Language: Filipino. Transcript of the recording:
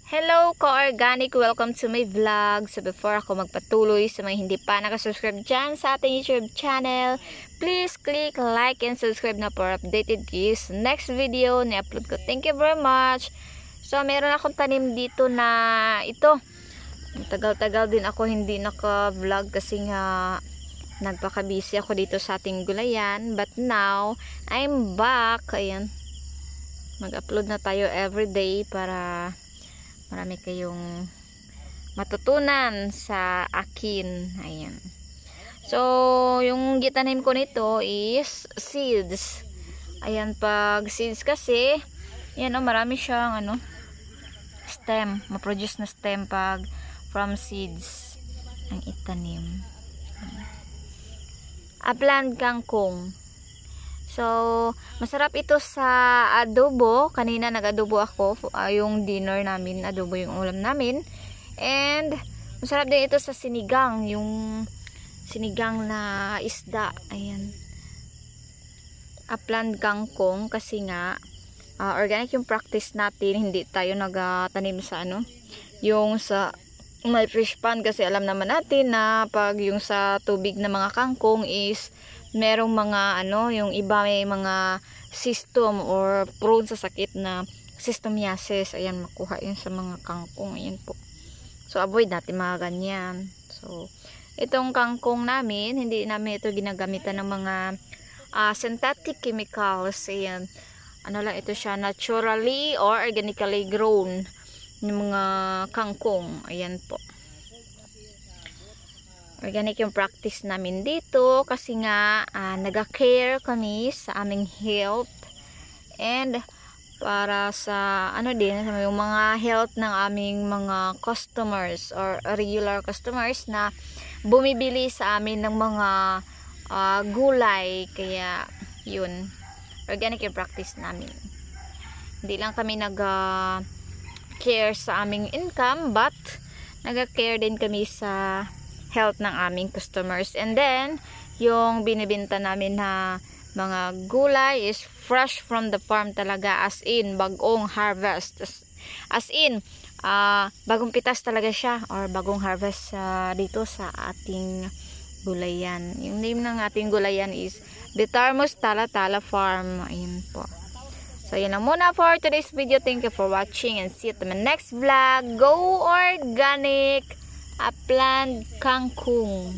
Hello ka-organic! Welcome to my vlog. So before ako magpatuloy sa mga hindi pa nakasubscribe dyan sa ating YouTube channel, please click like and subscribe na for updated views next video na upload ko. Thank you very much. So meron akong tanim dito na ito. Tagal-tagal din ako hindi naka-vlog kasi nga nagpaka-busy ako dito sa ating gulayan. But now, I'm back. Ayan. Mag-upload na tayo everyday para marami kayong matutunan sa akin. Ayan. So, yung gitanim ko nito is seeds. Ayan, pag seeds kasi, yan o, marami siyang stem. Ma-produce na stem pag from seeds ang itanim. Upland kangkong. So, masarap ito sa adobo. Kanina nag-adobo ako. Yung dinner namin, adobo yung ulam namin. And, masarap din ito sa sinigang. Yung sinigang na isda. Ayan. Upland kangkong. Kasi nga, organic yung practice natin. Hindi tayo nagtanim sa yung sa may fish pond. Kasi alam naman natin na pag yung sa tubig na mga kangkong is merong mga yung iba may mga system or prone sa sakit na cysticercosis. Ayan, makuha yun sa mga kangkong. Ayan po. So, avoid natin mga ganyan. So, itong kangkong namin, hindi namin ito ginagamitan ng mga synthetic chemicals. Ayan. Lang ito siya, naturally or organically grown ng mga kangkong. Ayan po. Organic yung practice namin dito kasi nga naga-care kami sa aming health and para sa din yung mga health ng aming mga customers or regular customers na bumibili sa amin ng mga gulay. Kaya yun, organic yung practice namin. Hindi lang kami naga-care sa aming income but naga-care din kami sa health ng aming customers. And then, yung binibenta namin na mga gulay is fresh from the farm talaga, as in, bagong harvest. As in, bagong pitas talaga siya or bagong harvest dito sa ating gulayan. Yung name ng ating gulayan is Betarmus Tala-Tala Farm. Ayun po. So, yun lang muna for today's video. Thank you for watching and see you to my next vlog. Go organic! Upland kangkong.